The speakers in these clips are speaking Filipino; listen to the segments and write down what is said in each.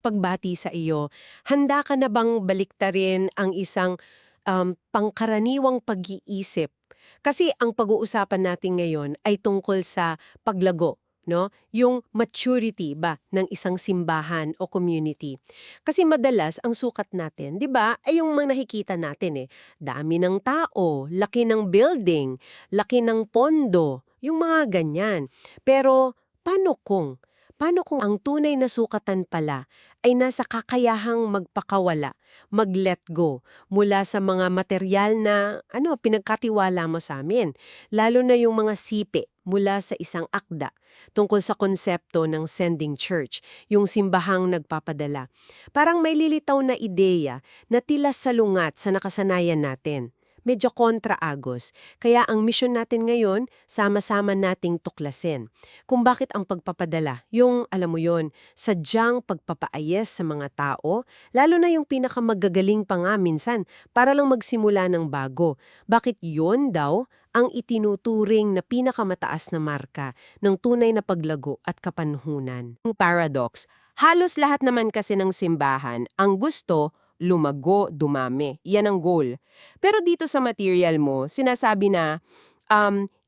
pagbati sa iyo, handa ka na bang baliktarin ang isang pangkaraniwang pag-iisip? Kasi ang pag-uusapan natin ngayon ay tungkol sa paglago, no? Yung maturity ba ng isang simbahan o community. Kasi madalas ang sukat natin, 'di ba, ay yung mga nakikita natin eh. Dami ng tao, laki ng building, laki ng pondo, yung mga ganyan. Pero paano kung Paano kung ang tunay na sukatan pala ay nasa kakayahang magpakawala, mag-let go mula sa mga material na pinagkatiwala mo sa amin, lalo na yung mga sipi mula sa isang akda tungkol sa konsepto ng sending church, yung simbahang nagpapadala. Parang may lilitaw na ideya na tila salungat sa nakasanayan natin. Medyo kontra-agos. Kaya ang misyon natin ngayon, sama-sama nating tuklasin kung bakit ang pagpapadala, yung alam mo yon, sadyang pagpapaayos sa mga tao, lalo na yung pinakamagagaling pa nga minsan, para lang magsimula ng bago. Bakit yon daw ang itinuturing na pinakamataas na marka ng tunay na paglago at kapanhunan? Ang paradox, halos lahat naman kasi ng simbahan, ang gusto, lumago, dumami. Yan ang goal. Pero dito sa material mo, sinasabi na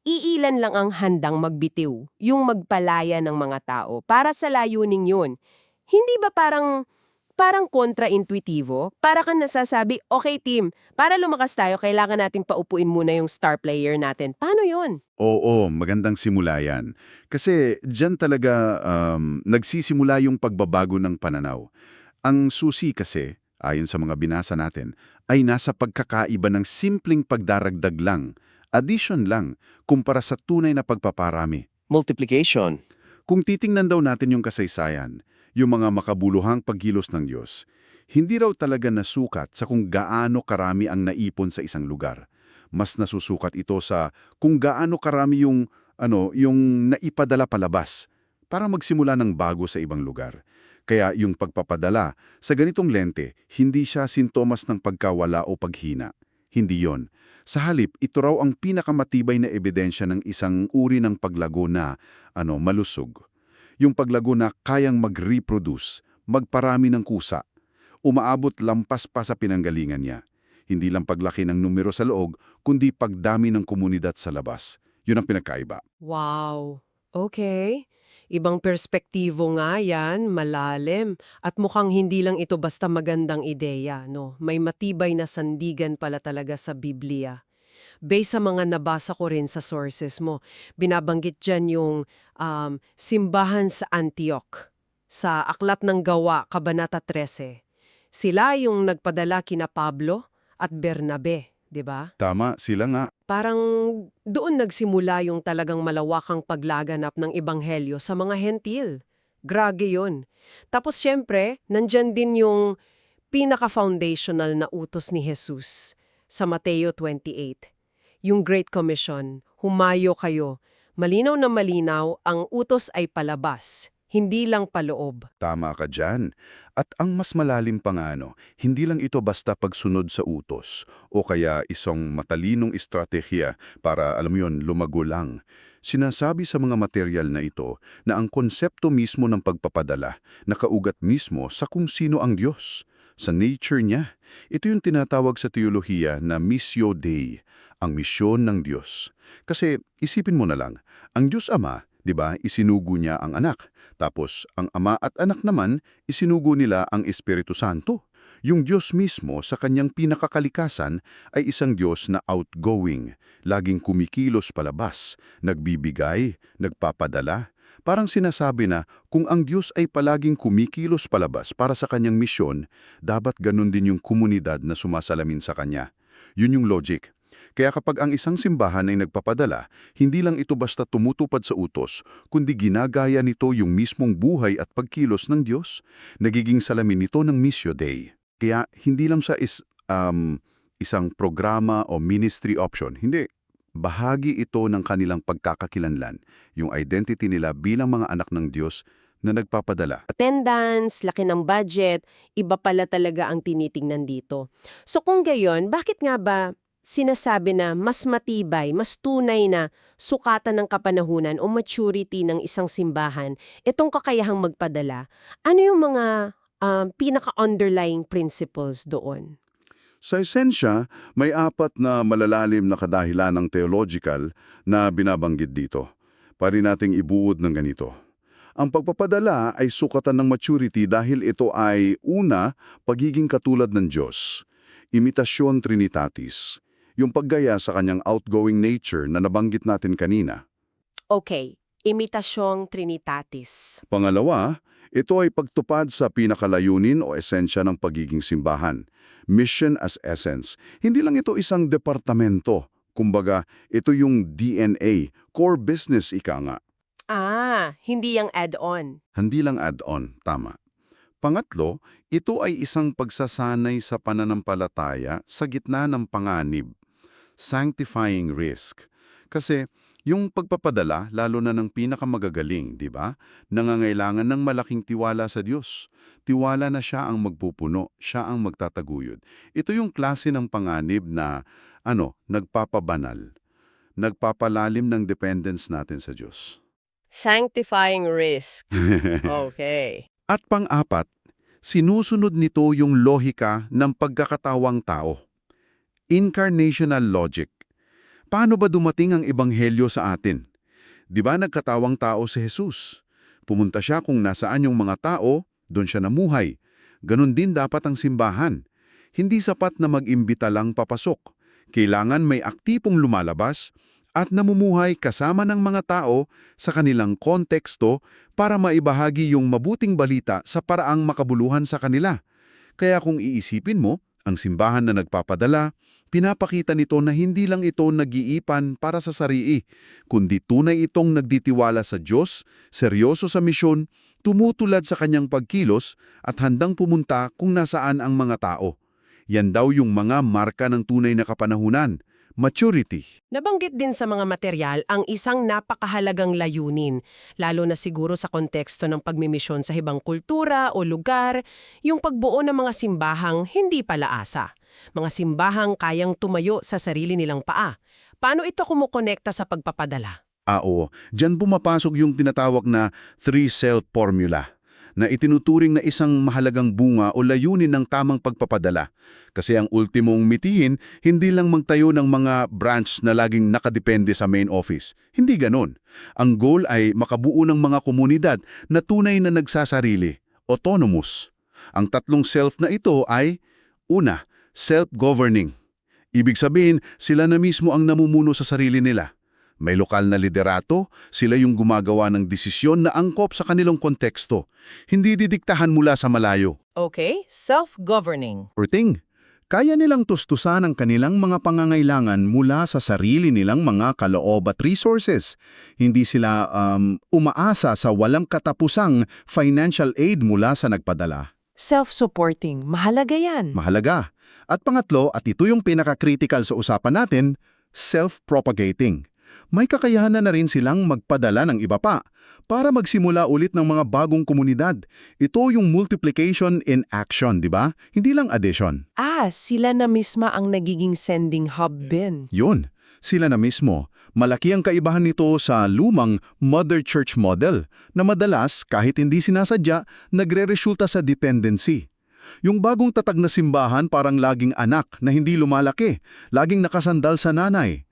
iilan lang ang handang magbitiw, yung magpalaya ng mga tao para sa layuning yun. Hindi ba parang kontra-intuitibo? Para kang nasasabi, okay team, para lumakas tayo, kailangan nating paupuin muna yung star player natin. Paano yun? Oo, magandang simula yan. Kasi diyan talaga nagsisimula yung pagbabago ng pananaw. Ang susi kasi, ayon sa mga binasa natin, ay nasa pagkakaiba ng simpleng pagdaragdag lang, addition lang, kumpara sa tunay na pagpaparami. Multiplication. Kung titingnan daw natin yung kasaysayan, yung mga makabuluhang pagkilos ng Diyos, hindi raw talaga nasukat sa kung gaano karami ang naipon sa isang lugar. Mas nasusukat ito sa kung gaano karami yung naipadala palabas para magsimula ng bago sa ibang lugar. Kaya yung pagpapadala, sa ganitong lente, hindi siya sintomas ng pagkawala o paghina. Hindi yon. Sa halip, ito raw ang pinakamatibay na ebidensya ng isang uri ng paglago na malusog. Yung paglago na kayang mag-reproduce, magparami ng kusa, umaabot lampas pa sa pinanggalingan niya. Hindi lang paglaki ng numero sa loob, kundi pagdami ng komunidad sa labas. Yun ang pinagkaiba. Wow! Okay. Ibang perspektibo nga yan, malalim. At mukhang hindi lang ito basta magandang ideya, no? May matibay na sandigan pala talaga sa Biblia. Based sa mga nabasa ko rin sa sources mo, binabanggit dyan yung simbahan sa Antioch, sa Aklat ng Gawa, Kabanata 13. Sila yung nagpadala kina Pablo at Bernabe, di ba? Tama, sila nga. Parang doon nagsimula yung talagang malawakang paglaganap ng ebanghelyo sa mga hentil. Grage yun. Tapos syempre, nandyan din yung pinaka-foundational na utos ni Jesus sa Mateo 28. Yung Great Commission, humayo kayo. Malinaw na malinaw, ang utos ay palabas, hindi lang paloob. Tama ka dyan. At ang mas malalim pa nga, hindi lang ito basta pagsunod sa utos o kaya isang matalinong estratehiya para, alam mo yun, lumago lang. Sinasabi sa mga material na ito na ang konsepto mismo ng pagpapadala nakaugat mismo sa kung sino ang Diyos, sa nature niya. Ito yung tinatawag sa teolohiya na Missio Dei, ang misyon ng Diyos. Kasi isipin mo na lang, ang Diyos Ama, 'di ba, isinugo niya ang anak. Tapos ang ama at anak naman, isinugo nila ang Espiritu Santo. Yung Diyos mismo sa kanyang pinakakalikasan ay isang Diyos na outgoing, laging kumikilos palabas, nagbibigay, nagpapadala. Parang sinasabi na kung ang Diyos ay palaging kumikilos palabas para sa kanyang misyon, dapat ganun din yung komunidad na sumasalamin sa kanya. Yun yung logic. Kaya kapag ang isang simbahan ay nagpapadala, hindi lang ito basta tumutupad sa utos, kundi ginagaya nito yung mismong buhay at pagkilos ng Diyos. Nagiging salamin nito ng Missio Dei. Kaya hindi lang siya isang programa o ministry option. Hindi. Bahagi ito ng kanilang pagkakakilanlan, yung identity nila bilang mga anak ng Diyos na nagpapadala. Attendance, laki ng budget, iba pala talaga ang tinitingnan dito. So kung gayon, bakit nga ba sinasabi na mas matibay, mas tunay na sukatan ng kapanahunan o maturity ng isang simbahan, itong kakayahang magpadala? Ano yung mga pinaka-underlying principles doon? Sa esensya, may 4 na malalalim na kadahilan ng theological na binabanggit dito. Pari nating ibuod ng ganito. Ang pagpapadala ay sukatan ng maturity dahil ito ay una, pagiging katulad ng Diyos. Imitasyon Trinitatis. Yung paggaya sa kanyang outgoing nature na nabanggit natin kanina. Okay, imitasyong Trinitatis. Pangalawa, ito ay pagtupad sa pinakalayunin o esensya ng pagiging simbahan. Mission as essence. Hindi lang ito isang departamento. Kumbaga, ito yung DNA, core business ika nga. Hindi yung add-on. Hindi lang add-on, tama. Pangatlo, ito ay isang pagsasanay sa pananampalataya sa gitna ng panganib. Sanctifying risk. Kasi yung pagpapadala, lalo na ng pinakamagagaling, di ba? Nangangailangan ng malaking tiwala sa Diyos. Tiwala na siya ang magpupuno, siya ang magtataguyod. Ito yung klase ng panganib na, nagpapabanal. Nagpapalalim ng dependence natin sa Diyos. Sanctifying risk. Okay. At pang-apat, sinusunod nito yung lohika ng pagkakatawang tao. Incarnational logic. Paano ba dumating ang ebanghelyo sa atin? Di ba nagkatawang tao si Jesus? Pumunta siya kung nasaan yung mga tao, doon siya namuhay. Ganon din dapat ang simbahan. Hindi sapat na mag-imbita lang papasok. Kailangan may aktipong lumalabas at namumuhay kasama ng mga tao sa kanilang konteksto para maibahagi yung mabuting balita sa paraang makabuluhan sa kanila. Kaya kung iisipin mo, ang simbahan na nagpapadala, pinapakita nito na hindi lang ito nag-iipan para sa sarili, kundi tunay itong nagditiwala sa Diyos, seryoso sa misyon, tumutulad sa kanyang pagkilos at handang pumunta kung nasaan ang mga tao. Yan daw yung mga marka ng tunay na kapanahunan, maturity. Nabanggit din sa mga material ang isang napakahalagang layunin, lalo na siguro sa konteksto ng pagmimisyon sa ibang kultura o lugar, yung pagbuo ng mga simbahang hindi palaasa. Mga simbahang kayang tumayo sa sarili nilang paa. Paano ito kumukonekta sa pagpapadala? Oo, dyan pumapasok yung tinatawag na 3-self formula, na itinuturing na isang mahalagang bunga o layunin ng tamang pagpapadala. Kasi ang ultimong mitihin, hindi lang magtayo ng mga branch na laging nakadepende sa main office. Hindi ganon. Ang goal ay makabuo ng mga komunidad na tunay na nagsasarili, autonomous. Ang 3 self na ito ay, una, self-governing. Ibig sabihin, sila na mismo ang namumuno sa sarili nila. May lokal na liderato, sila yung gumagawa ng desisyon na angkop sa kanilang konteksto. Hindi didiktahan mula sa malayo. Okay, self-governing. Urting, kaya nilang tustusan ang kanilang mga pangangailangan mula sa sarili nilang mga kaloob at resources. Hindi sila umaasa sa walang katapusang financial aid mula sa nagpadala. Self-supporting, mahalaga yan. Mahalaga. At pangatlo, at ito yung pinaka-critical sa usapan natin, self-propagating. May kakayahan na rin silang magpadala ng iba pa para magsimula ulit ng mga bagong komunidad. Ito yung multiplication in action, di ba? Hindi lang addition. Sila na misma ang nagiging sending hub din. Yun, sila na mismo. Malaki ang kaibahan nito sa lumang Mother Church model na madalas, kahit hindi sinasadya, nagre-resulta sa dependency. Yung bagong tatag na simbahan parang laging anak na hindi lumalaki, laging nakasandal sa nanay.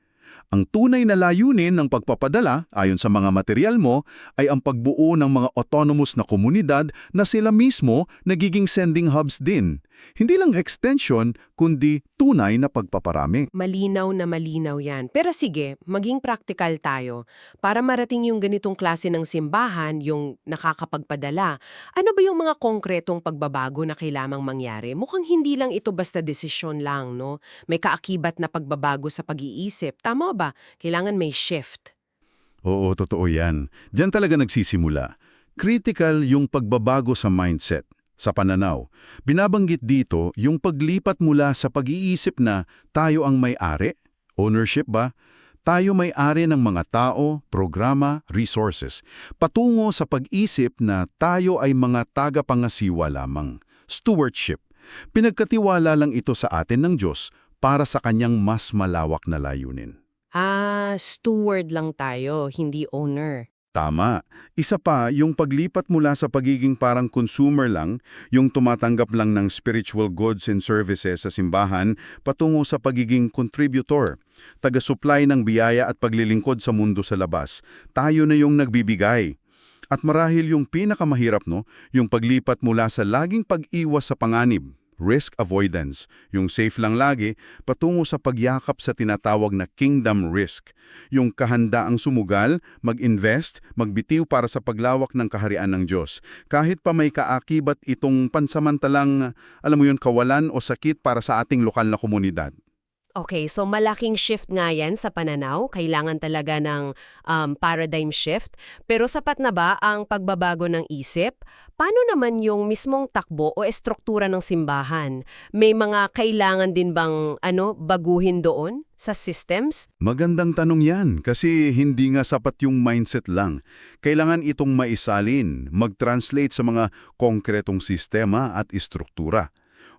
Ang tunay na layunin ng pagpapadala, ayon sa mga material mo, ay ang pagbuo ng mga autonomous na komunidad na sila mismo nagiging sending hubs din. Hindi lang extension, kundi tunay na pagpaparami. Malinaw na malinaw yan. Pero sige, maging practical tayo. Para marating yung ganitong klase ng simbahan, yung nakakapagpadala, ano ba yung mga konkretong pagbabago na kailangang mangyari? Mukhang hindi lang ito basta desisyon lang, no? May kaakibat na pagbabago sa pag-iisip. Tama ba? Kailangan may shift. Oo, totoo yan. Diyan talaga nagsisimula. Critical yung pagbabago sa mindset, sa pananaw. Binabanggit dito yung paglipat mula sa pag-iisip na tayo ang may-ari, ownership ba? Tayo may-ari ng mga tao, programa, resources. Patungo sa pag-isip na tayo ay mga tagapangasiwa lamang, stewardship. Pinagkatiwala lang ito sa atin ng Diyos para sa kanyang mas malawak na layunin. Steward lang tayo, hindi owner. Tama. Isa pa, yung paglipat mula sa pagiging parang consumer lang, yung tumatanggap lang ng spiritual goods and services sa simbahan, patungo sa pagiging contributor, taga-supply ng biyaya at paglilingkod sa mundo sa labas. Tayo na yung nagbibigay. At marahil yung pinakamahirap, no, yung paglipat mula sa laging pag-iwas sa panganib, risk avoidance, yung safe lang lagi, patungo sa pagyakap sa tinatawag na kingdom risk, yung kahandaang sumugal, mag-invest, magbitiw para sa paglawak ng kaharian ng Diyos, kahit pa may kaakibat itong pansamantalang, alam mo yun, kawalan o sakit para sa ating lokal na komunidad. Okay, so malaking shift nga yan sa pananaw. Kailangan talaga ng paradigm shift. Pero sapat na ba ang pagbabago ng isip? Paano naman yung mismong takbo o estruktura ng simbahan? May mga kailangan din bang baguhin doon sa systems? Magandang tanong yan kasi hindi nga sapat yung mindset lang. Kailangan itong maisalin, mag-translate sa mga konkretong sistema at istruktura.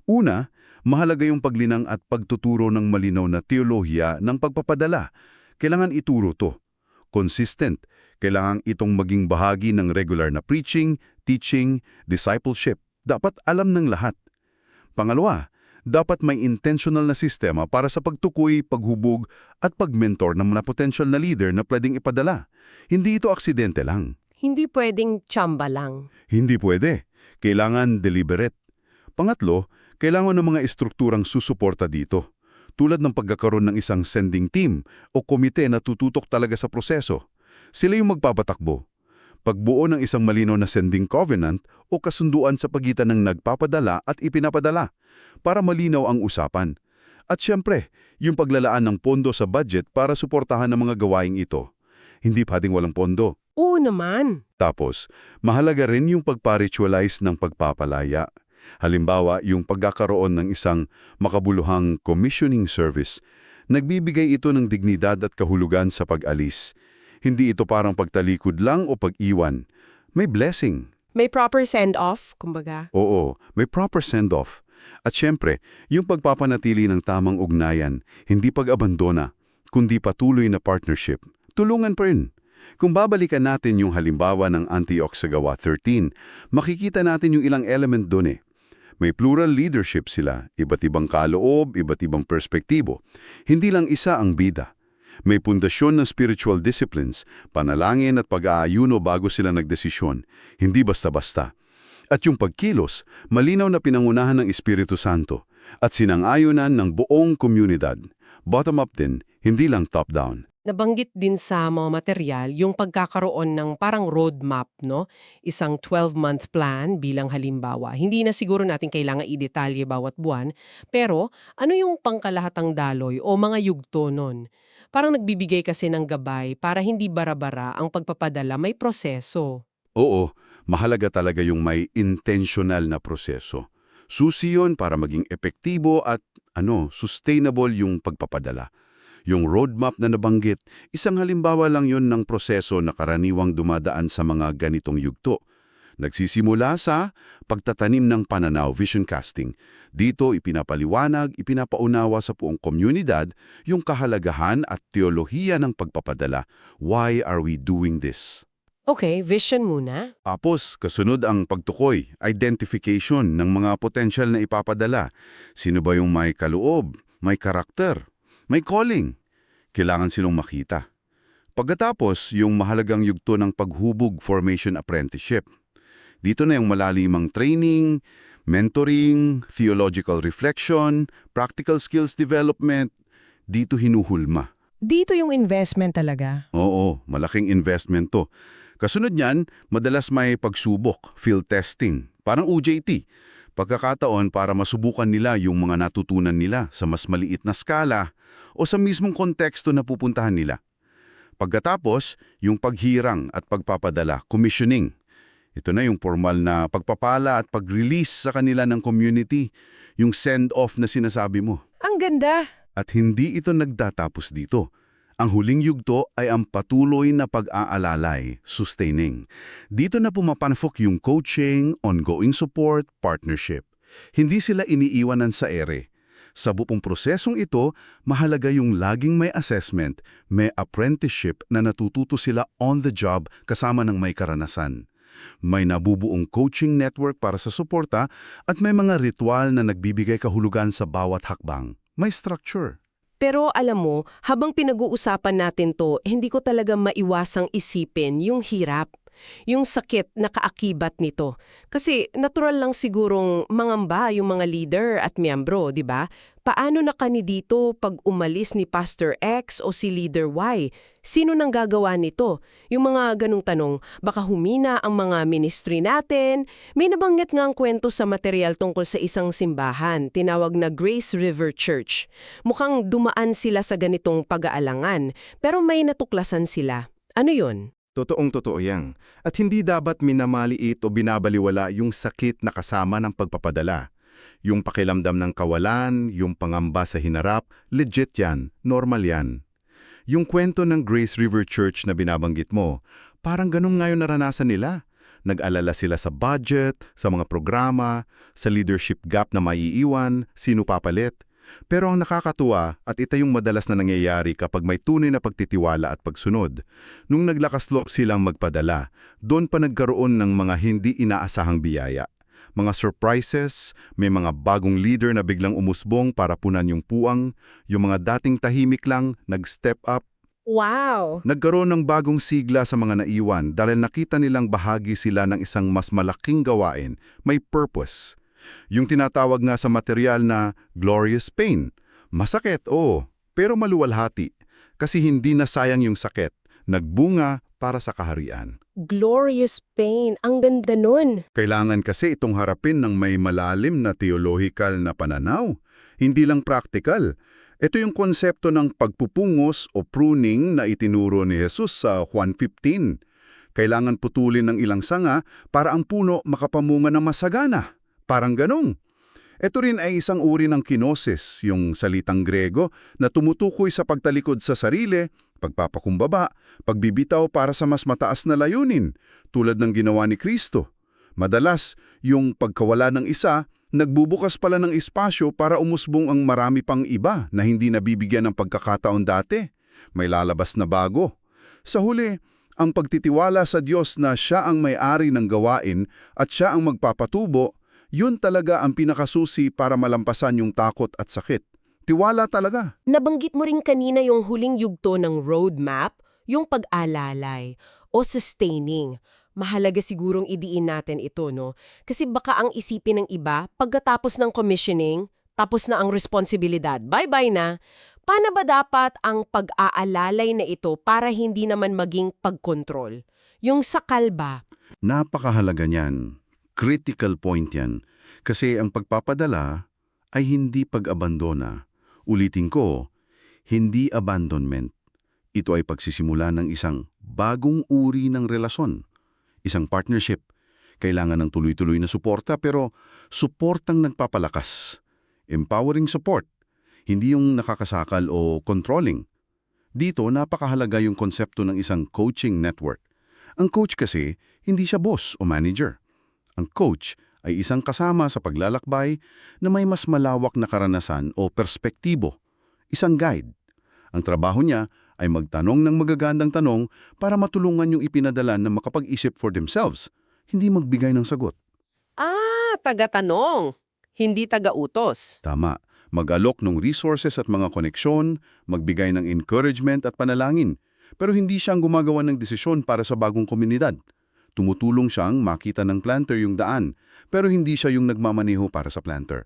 Una, mahalaga yung paglinang at pagtuturo ng malinaw na teolohiya ng pagpapadala. Kailangan ituro to. Consistent. Kailangan itong maging bahagi ng regular na preaching, teaching, discipleship. Dapat alam ng lahat. Pangalawa, dapat may intentional na sistema para sa pagtukoy, paghubog, at pag-mentor ng mga potential na leader na pwedeng ipadala. Hindi ito aksidente lang. Hindi pwedeng tsamba lang. Hindi pwede. Kailangan deliberate. Pangatlo, kailangan ng mga estrukturang susuporta dito, tulad ng pagkakaroon ng isang sending team o komite na tututok talaga sa proseso. Sila yung magpapatakbo. Pagbuo ng isang malinaw na sending covenant o kasunduan sa pagitan ng nagpapadala at ipinapadala para malinaw ang usapan. At siyempre, yung paglalaan ng pondo sa budget para suportahan ang mga gawaing ito. Hindi pwedeng walang pondo. Oo naman. Tapos, mahalaga rin yung pagpa-ritualize ng pagpapalaya. Halimbawa, yung pagkakaroon ng isang makabuluhang commissioning service, nagbibigay ito ng dignidad at kahulugan sa pag-alis. Hindi ito parang pagtalikod lang o pag-iwan. May blessing. May proper send-off, kumbaga. Oo, may proper send-off. At syempre, yung pagpapanatili ng tamang ugnayan, hindi pag-abandona, kundi patuloy na partnership. Tulungan pa rin. Kung babalikan natin yung halimbawa ng Antioch sa Gawa 13, makikita natin yung ilang element doon eh. May plural leadership sila, iba't ibang kaloob, iba't ibang perspektibo. Hindi lang isa ang bida. May pundasyon ng spiritual disciplines, panalangin at pag-aayuno bago sila nagdesisyon. Hindi basta-basta. At yung pagkilos, malinaw na pinangunahan ng Espiritu Santo at sinang-ayunan ng buong komunidad. Bottom-up din, hindi lang top-down. Nabanggit din sa mga material yung pagkakaroon ng parang roadmap, no? Isang 12-month plan bilang halimbawa. Hindi na siguro natin kailangan i-detalye bawat buwan, pero ano yung pangkalahatang daloy o mga yugto nun? Parang nagbibigay kasi ng gabay para hindi bara-bara ang pagpapadala, may proseso. Oo, mahalaga talaga yung may intentional na proseso. Susi yun para maging epektibo at sustainable yung pagpapadala. Yung roadmap na nabanggit, isang halimbawa lang yon ng proseso na karaniwang dumadaan sa mga ganitong yugto. Nagsisimula sa pagtatanim ng pananaw, vision casting. Dito ipinapaliwanag, ipinapaunawa sa buong komunidad yung kahalagahan at teolohiya ng pagpapadala. Why are we doing this? Okay, vision muna. Tapos, kasunod ang pagtukoy, identification ng mga potensyal na ipapadala. Sino ba yung may kaloob, may karakter, may calling? Kailangan silang makita. Pagkatapos, yung mahalagang yugto ng paghubog formation apprenticeship. Dito na yung malalimang training, mentoring, theological reflection, practical skills development. Dito hinuhulma. Dito yung investment talaga. Oo, malaking investment to. Kasunod niyan, madalas may pagsubok, field testing, parang OJT. Pagkakataon para masubukan nila yung mga natutunan nila sa mas maliit na skala o sa mismong konteksto na pupuntahan nila. Pagkatapos, yung paghirang at pagpapadala, commissioning. Ito na yung formal na pagpapala at pag-release sa kanila ng community, yung send-off na sinasabi mo. Ang ganda! At hindi ito nagtatapos dito. Ang huling yugto ay ang patuloy na pag-aalalay, sustaining. Dito na pumapanfok yung coaching, ongoing support, partnership. Hindi sila iniiwanan sa ere. Sa buong prosesong ito, mahalaga yung laging may assessment, may apprenticeship na natututo sila on the job kasama ng may karanasan. May nabubuong coaching network para sa suporta at may mga ritual na nagbibigay kahulugan sa bawat hakbang. May structure. Pero alam mo, habang pinag-uusapan natin to, hindi ko talaga maiwasang isipin yung hirap, yung sakit na kaakibat nito. Kasi natural lang sigurong mangamba yung mga leader at miyembro, di ba? Paano na kani dito pag umalis ni Pastor X o si Leader Y? Sino nang gagawa nito? Yung mga ganong tanong, baka humina ang mga ministry natin. May nabanggit nga ang kwento sa material tungkol sa isang simbahan, tinawag na Grace River Church. Mukhang dumaan sila sa ganitong pag-aalangan, pero may natuklasan sila. Ano yun? Totoong-totoo yan. At hindi dapat minamaliit o binabaliwala yung sakit na kasama ng pagpapadala. Yung pakilamdam ng kawalan, yung pangamba sa hinarap, legit yan, normal yan. Yung kwento ng Grace River Church na binabanggit mo, parang ganun nga yung naranasan nila. Nag-alala sila sa budget, sa mga programa, sa leadership gap na maiiwan, sino papalit. Pero ang nakakatuwa at ito yung madalas na nangyayari kapag may tunay na pagtitiwala at pagsunod. Nung naglakas loob silang magpadala, doon pa nagkaroon ng mga hindi inaasahang biyaya. Mga surprises, may mga bagong leader na biglang umusbong para punan yung puwang, yung mga dating tahimik lang, nag-step up. Wow! Nagkaroon ng bagong sigla sa mga naiwan dahil nakita nilang bahagi sila ng isang mas malaking gawain, may purpose. Yung tinatawag nga sa material na glorious pain. Masakit, oo, pero maluwalhati. Kasi hindi nasayang yung sakit. Nagbunga para sa kaharian. Glorious pain. Ang ganda nun. Kailangan kasi itong harapin ng may malalim na theological na pananaw. Hindi lang practical. Ito yung konsepto ng pagpupungos o pruning na itinuro ni Jesus sa Juan 15. Kailangan putulin ng ilang sanga para ang puno makapamunga ng masagana. Parang ganong. Ito rin ay isang uri ng kinosis, yung salitang Grego na tumutukoy sa pagtalikod sa sarili, pagpapakumbaba, pagbibitaw para sa mas mataas na layunin, tulad ng ginawa ni Kristo. Madalas, yung pagkawala ng isa, nagbubukas pala ng espasyo para umusbong ang marami pang iba na hindi nabibigyan ng pagkakataon dati. May lalabas na bago. Sa huli, ang pagtitiwala sa Diyos na Siya ang may-ari ng gawain at Siya ang magpapatubo, yun talaga ang pinakasusi para malampasan yung takot at sakit. Tiwala talaga. Nabanggit mo rin kanina yung huling yugto ng roadmap, yung pag-alalay o sustaining. Mahalaga sigurong idiin natin ito, no? Kasi baka ang isipin ng iba, pagkatapos ng commissioning, tapos na ang responsibilidad, bye-bye na. Paano ba dapat ang pag-aalalay na ito para hindi naman maging pagkontrol? Yung sakal ba? Napakahalaga niyan. Critical point yan. Kasi ang pagpapadala ay hindi pag-abandona. Ulitin ko, hindi abandonment. Ito ay pagsisimula ng isang bagong uri ng relasyon. Isang partnership. Kailangan ng tuloy-tuloy na suporta pero suportang nagpapalakas. Empowering support. Hindi yung nakakasakal o controlling. Dito, napakahalaga yung konsepto ng isang coaching network. Ang coach kasi, hindi siya boss o manager. Ang coach ay isang kasama sa paglalakbay na may mas malawak na karanasan o perspektibo. Isang guide. Ang trabaho niya ay magtanong ng magagandang tanong para matulungan yung ipinadala na makapag-isip for themselves, hindi magbigay ng sagot. Taga-tanong, hindi taga-utos. Tama. Mag-alok ng resources at mga koneksyon, magbigay ng encouragement at panalangin. Pero hindi siyang gumagawa ng desisyon para sa bagong komunidad. Tumutulong siyang makita ng planter yung daan, pero hindi siya yung nagmamaneho para sa planter.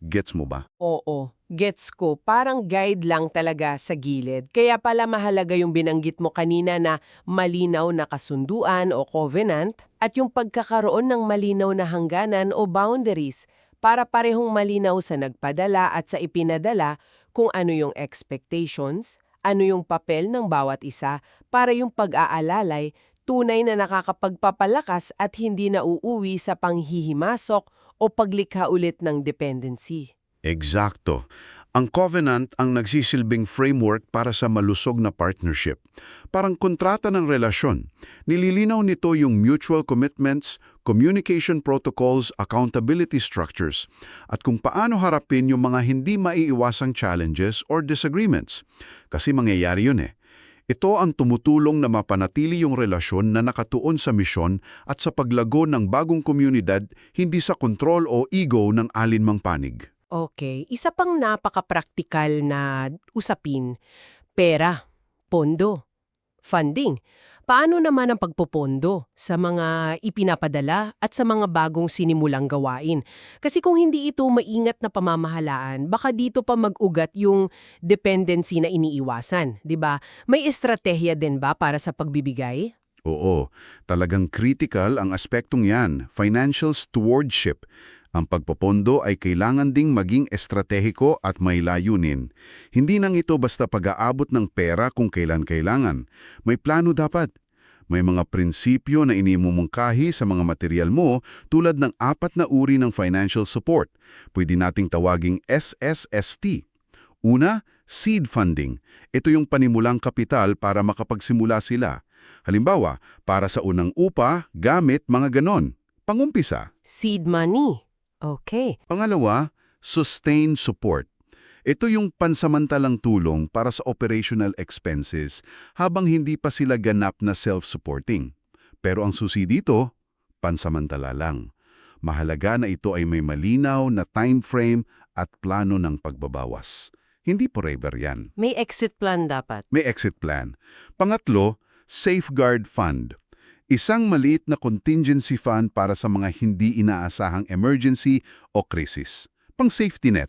Gets mo ba? Oo, gets ko. Parang guide lang talaga sa gilid. Kaya pala mahalaga yung binanggit mo kanina na malinaw na kasunduan o covenant at yung pagkakaroon ng malinaw na hangganan o boundaries para parehong malinaw sa nagpadala at sa ipinadala kung ano yung expectations, ano yung papel ng bawat isa para yung pag-aalalay tunay na nakakapagpapalakas at hindi na uuwi sa panghihimasok o paglikha ulit ng dependency. Eksakto. Ang covenant ang nagsisilbing framework para sa malusog na partnership. Parang kontrata ng relasyon. Nililinaw nito yung mutual commitments, communication protocols, accountability structures, at kung paano harapin yung mga hindi maiiwasang challenges or disagreements. Kasi mangyayari yun eh. Ito ang tumutulong na mapanatili yung relasyon na nakatuon sa misyon at sa paglago ng bagong komunidad, hindi sa kontrol o ego ng alinmang panig. Okay, isa pang napaka-praktikal na usapin, pera, pondo, funding. Paano naman ang pagpopondo sa mga ipinapadala at sa mga bagong sinimulang gawain? Kasi kung hindi ito maingat na pamamahalaan, baka dito pa mag-ugat yung dependency na iniiwasan, di ba? May estratehiya din ba para sa pagbibigay? Oo, talagang critical ang aspektong yan, financial stewardship. Ang pagpopondo ay kailangan ding maging estratehiko at may layunin. Hindi nang ito basta pag-aabot ng pera kung kailan kailangan. May plano dapat. May mga prinsipyo na inimumungkahi sa mga material mo tulad ng 4 na uri ng financial support. Pwede nating tawaging SSST. Una, seed funding. Ito yung panimulang kapital para makapagsimula sila. Halimbawa, para sa unang upa, gamit, mga ganon. Pangumpisa. Seed money. Okay. Pangalawa, sustained support. Ito yung pansamantalang tulong para sa operational expenses habang hindi pa sila ganap na self-supporting. Pero ang susi dito, pansamantala lang. Mahalaga na ito ay may malinaw na time frame at plano ng pagbabawas. Hindi forever yan. May exit plan dapat. May exit plan. Pangatlo, safeguard fund. Isang maliit na contingency fund para sa mga hindi inaasahang emergency o krisis. Pang safety net.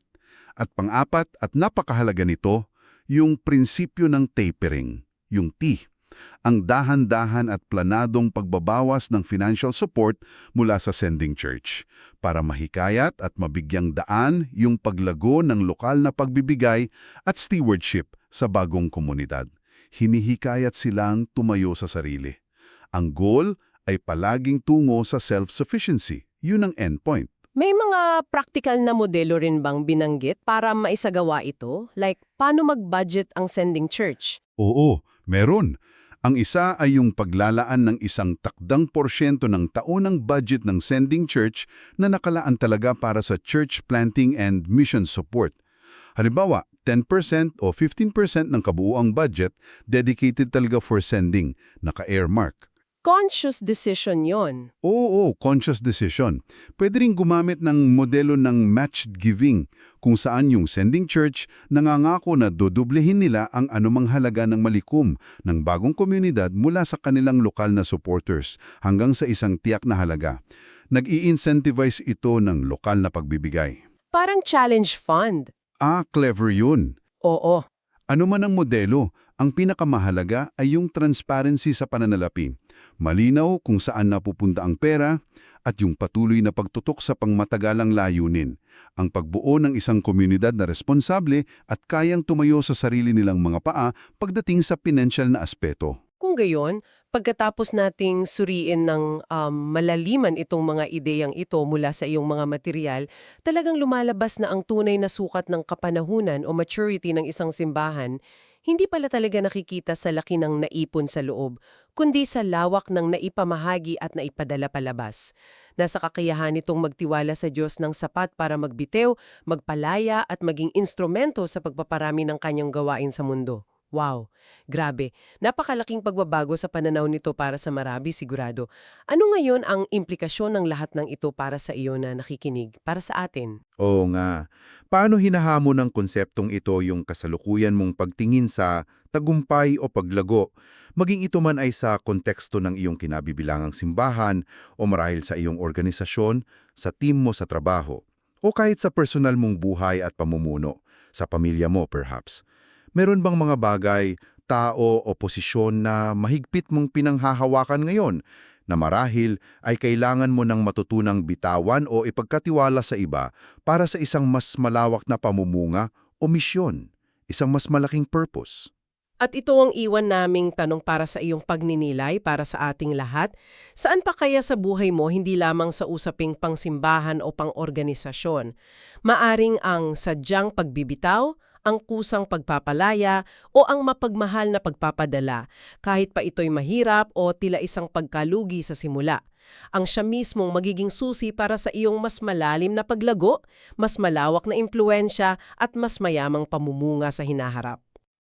At pang-apat at napakahalaga nito, yung prinsipyo ng tapering, yung T. Ang dahan-dahan at planadong pagbabawas ng financial support mula sa sending church para mahikayat at mabigyang daan yung paglago ng lokal na pagbibigay at stewardship sa bagong komunidad. Hinihikayat silang tumayo sa sarili. Ang goal ay palaging tungo sa self-sufficiency. Yun ang endpoint. May mga practical na modelo rin bang binanggit para maisagawa ito? Like, paano mag-budget ang sending church? Oo, meron. Ang isa ay yung paglalaan ng isang takdang porsyento ng taonang budget ng sending church na nakalaan talaga para sa church planting and mission support. Halimbawa, 10% o 15% ng kabuuang budget dedicated talaga for sending, naka-earmark. Conscious decision yon. Oo, conscious decision. Pwede rin gumamit ng modelo ng matched giving, kung saan yung sending church nangangako na dodoblehin nila ang anumang halaga ng malikom ng bagong komunidad mula sa kanilang lokal na supporters hanggang sa isang tiyak na halaga. Nag-i-incentivize ito ng lokal na pagbibigay. Parang challenge fund. Clever yun. Oo. Ano man ang modelo, ang pinakamahalaga ay yung transparency sa pananalapi. Malinaw kung saan napupunta ang pera at yung patuloy na pagtutok sa pangmatagalang layunin. Ang pagbuo ng isang komunidad na responsable at kayang tumayo sa sarili nilang mga paa pagdating sa pinansyal na aspeto. Kung gayon, pagkatapos nating suriin ng malaliman itong mga ideyang ito mula sa iyong mga material, talagang lumalabas na ang tunay na sukat ng kapanahunan o maturity ng isang simbahan, hindi pala talaga nakikita sa laki ng naipon sa loob, kundi sa lawak ng naipamahagi at naipadala palabas. Nasa kakayahan nitong magtiwala sa Diyos ng sapat para magbitew, magpalaya at maging instrumento sa pagpaparami ng kanyang gawain sa mundo. Wow, grabe. Napakalaking pagbabago sa pananaw nito para sa marami sigurado. Ano ngayon ang implikasyon ng lahat ng ito para sa iyo na nakikinig, para sa atin? Oo nga. Paano hinahamon ng konseptong ito yung kasalukuyan mong pagtingin sa tagumpay o paglago, maging ito man ay sa konteksto ng iyong kinabibilangang simbahan o marahil sa iyong organisasyon, sa team mo sa trabaho, o kahit sa personal mong buhay at pamumuno, sa pamilya mo perhaps. Meron bang mga bagay, tao o posisyon na mahigpit mong pinanghahawakan ngayon na marahil ay kailangan mo ng matutunang bitawan o ipagkatiwala sa iba para sa isang mas malawak na pamumunga o misyon, isang mas malaking purpose? At ito ang iwan naming tanong para sa iyong pagninilay, para sa ating lahat. Saan pa kaya sa buhay mo, hindi lamang sa usaping pangsimbahan o pang-organisasyon? Maaring ang sadyang pagbibitaw, ang kusang pagpapalaya, o ang mapagmahal na pagpapadala, kahit pa ito'y mahirap o tila isang pagkalugi sa simula. Ang siya mismong magiging susi para sa iyong mas malalim na paglago, mas malawak na impluensya at mas mayamang pamumuga sa hinaharap.